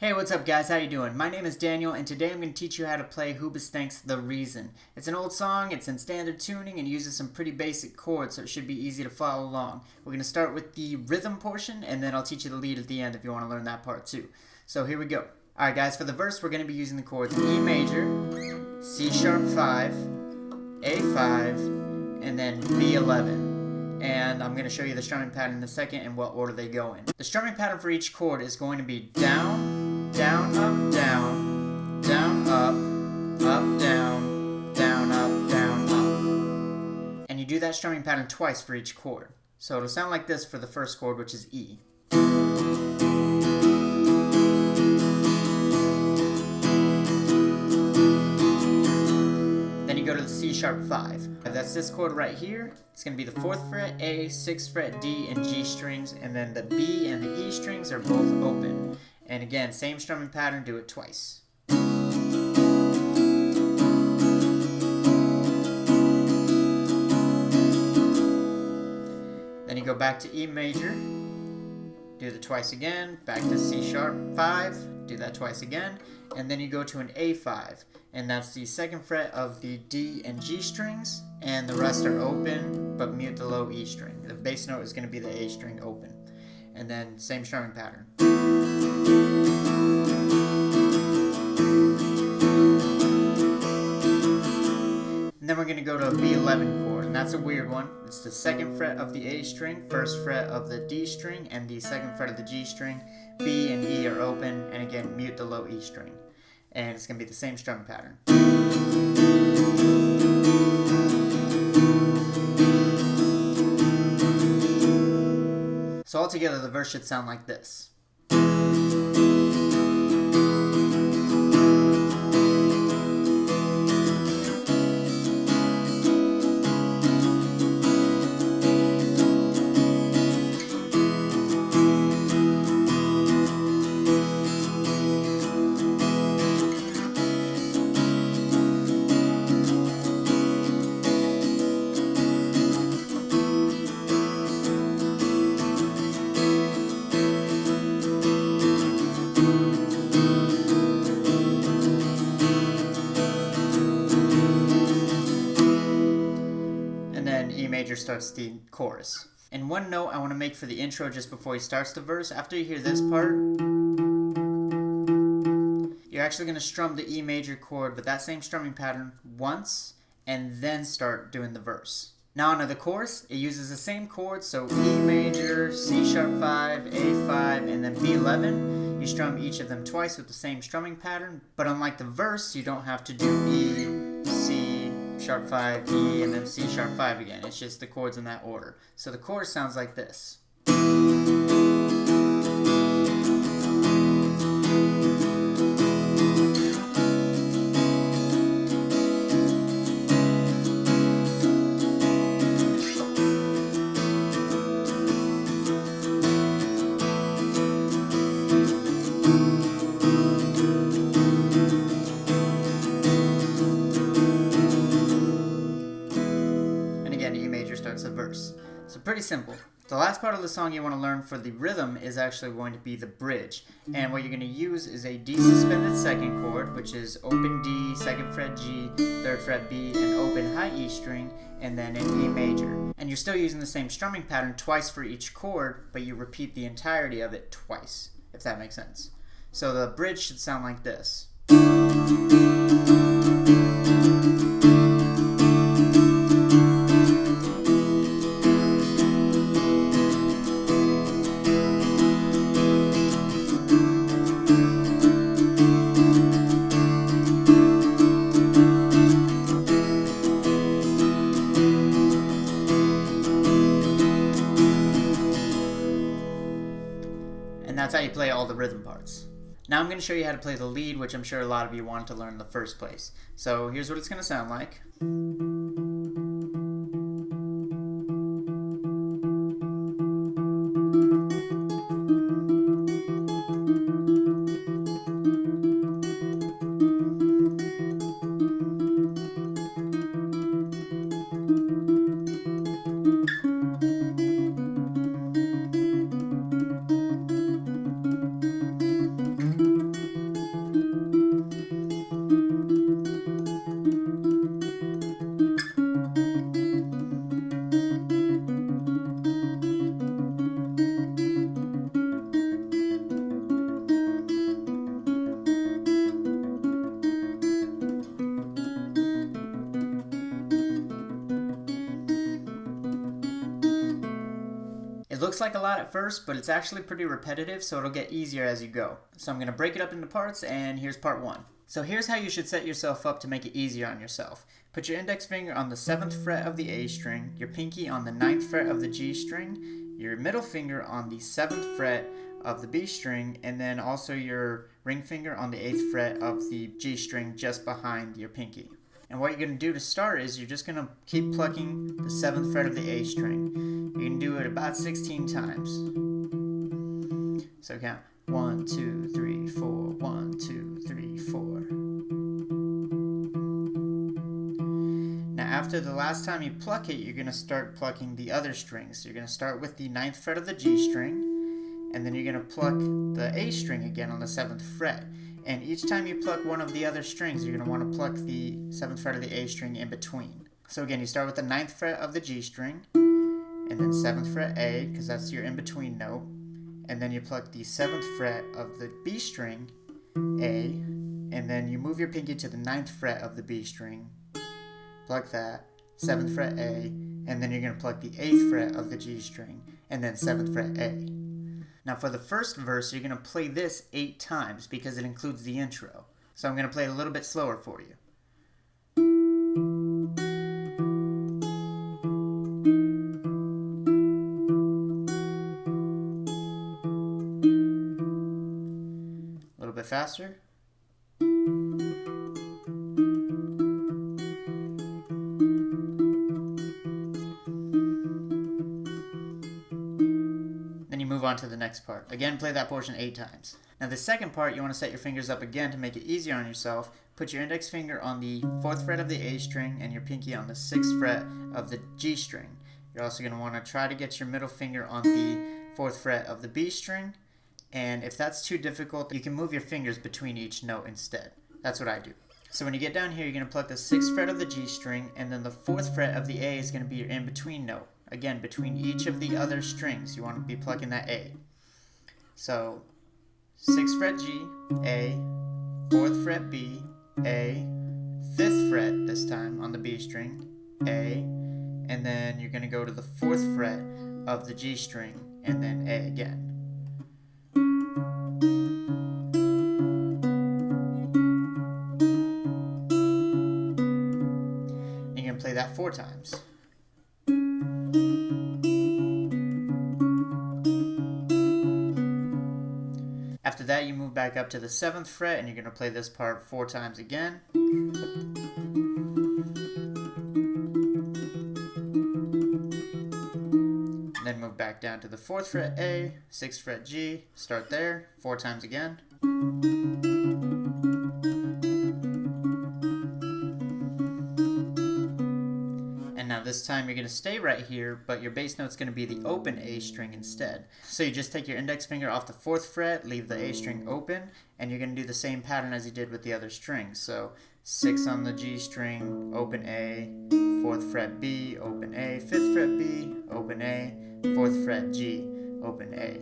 Hey, what's up guys? How you doing? My name is Daniel, and today I'm going to teach you how to play Hoobastank's The Reason. It's an old song, it's in standard tuning, and uses some pretty basic chords, so it should be easy to follow along. We're going to start with the rhythm portion, and then I'll teach you the lead at the end if you want to learn that part too. So here we go. Alright guys, for the verse we're going to be using the chords E major, C sharp 5, A5, and then B11. And I'm going to show you the strumming pattern in a second and what order they go in. The strumming pattern for each chord is going to be down, down, up, down, down, up, down, down, up, down, up. And you do that strumming pattern twice for each chord. So it'll sound like this for the first chord, which is E. Then you go to the C sharp 5. That's this chord right here. It's going to be the 4th fret, A, 6th fret, D, and G strings, and then the B and the E strings are both open. And again, same strumming pattern, do it twice. Then you go back to E major, do the twice again, back to C sharp 5, do that twice again, and then you go to an A5, and that's the 2nd fret of the D and G strings, and the rest are open, but mute the low E string. The bass note is going to be the A string open. And then same strumming pattern. And then we're going to go to a B11 chord, and that's a weird one. It's the 2nd fret of the A string, 1st fret of the D string, and the 2nd fret of the G string. B and E are open, and again, mute the low E string. And it's going to be the same strumming pattern. So altogether, the verse should sound like this. E major starts the chorus. And one note I want to make for the intro just before he starts the verse, after you hear this part, you're actually going to strum the E major chord with that same strumming pattern once, and then start doing the verse. Now onto the chorus, it uses the same chords, so E major, C sharp 5, A5, and then B11. You strum each of them twice with the same strumming pattern, but unlike the verse, you don't have to do E, C, sharp 5, E, and then C sharp 5 again. It's just the chords in that order. So the chorus sounds like this. Starts the verse. So pretty simple. The last part of the song you want to learn for the rhythm is actually going to be the bridge. And what you're going to use is a D suspended 2nd chord, which is open D, 2nd fret G, 3rd fret B, and open high E string, and then an E major. And you're still using the same strumming pattern twice for each chord, but you repeat the entirety of it twice, if that makes sense. So the bridge should sound like this. that's how you play all the rhythm parts. Now I'm going to show you how to play the lead, which I'm sure a lot of you wanted to learn in the first place. So here's what it's going to sound like. It looks like a lot at first, but it's actually pretty repetitive, so it'll get easier as you go. So I'm going to break it up into parts, and here's part 1. So here's how you should set yourself up to make it easier on yourself. Put your index finger on the 7th fret of the A string, your pinky on the 9th fret of the G string, your middle finger on the 7th fret of the B string, and then also your ring finger on the 8th fret of the G string just behind your pinky. And what you're going to do to start is you're just going to keep plucking the 7th fret of the A string. You can do it about 16 times. So count 1, 2, 3, 4, 1, 2, 3, 4. Now after the last time you pluck it, you're going to start plucking the other strings. You're going to start with the 9th fret of the G string, and then you're going to pluck the A string again on the 7th fret. And each time you pluck one of the other strings, you're going to want to pluck the 7th fret of the A string in between. So again, you start with the 9th fret of the G string, and then 7th fret A, because that's your in-between note. And then you pluck the 7th fret of the B string, A, and then you move your pinky to the 9th fret of the B string, pluck that, 7th fret A, and then you're going to pluck the 8th fret of the G string, and then 7th fret A. Now for the first verse, you're going to play this 8 times because it includes the intro. So I'm going to play it a little bit slower for you. A little bit faster. Move on to the next part. Again, play that portion 8 times. Now the second part, you want to set your fingers up again to make it easier on yourself. Put your index finger on the 4th fret of the A string and your pinky on the 6th fret of the G string. You're also going to want to try to get your middle finger on the 4th fret of the B string, and if that's too difficult, you can move your fingers between each note instead. That's what I do. So when you get down here, you're going to pluck the 6th fret of the G string, and then the 4th fret of the A is going to be your in-between note. Again, between each of the other strings, you want to be plucking that A. So, 6th fret G, A, 4th fret B, A, 5th fret this time on the B string, A, and then you're going to go to the 4th fret of the G string, and then A again. You're going to play that 4 times. After that, you move back up to the 7th fret, and you're going to play this part 4 times again. And then move back down to the 4th fret A, 6th fret G, start there, 4 times again. Now this time you're going to stay right here, but your bass note's going to be the open A string instead. So you just take your index finger off the 4th fret, leave the A string open, and you're going to do the same pattern as you did with the other strings. So 6 on the G string, open A, 4th fret B, open A, 5th fret B, open A, 4th fret G, open A.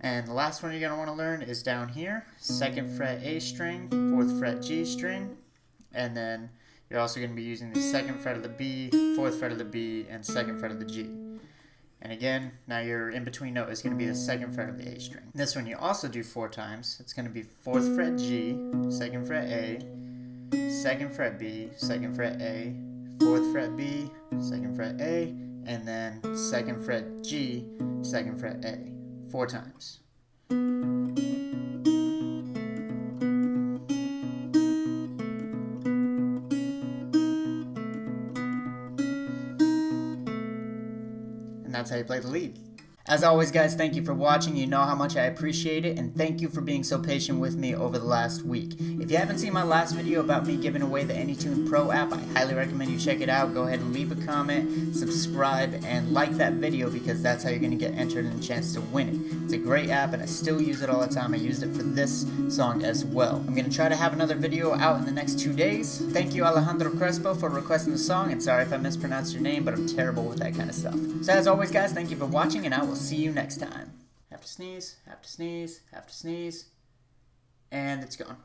And the last one you're going to want to learn is down here, 2nd fret A string, 4th fret G string, and then you're also going to be using the 2nd fret of the B, 4th fret of the B, and 2nd fret of the G. And again, now your in-between note is going to be the 2nd fret of the A string. This one you also do 4 times. It's going to be 4th fret G, 2nd fret A, 2nd fret B, 2nd fret A, 4th fret B, 2nd fret A, and then 2nd fret G, 2nd fret A. 4 times. And that's how you play the lead. As always, guys, thank you for watching. You know how much I appreciate it, and thank you for being so patient with me over the last week. If you haven't seen my last video about me giving away the AnyTune Pro app, I highly recommend you check it out. Go ahead and leave a comment, subscribe, and like that video, because that's how you're going to get entered in a chance to win it. It's a great app, and I still use it all the time. I used it for this song as well. I'm going to try to have another video out in the next 2 days. Thank you, Alejandro Crespo, for requesting the song, and sorry if I mispronounced your name, but I'm terrible with that kind of stuff. So as always, guys, thank you for watching, and I will see you next time. Have to sneeze, have to sneeze, have to sneeze, and it's gone.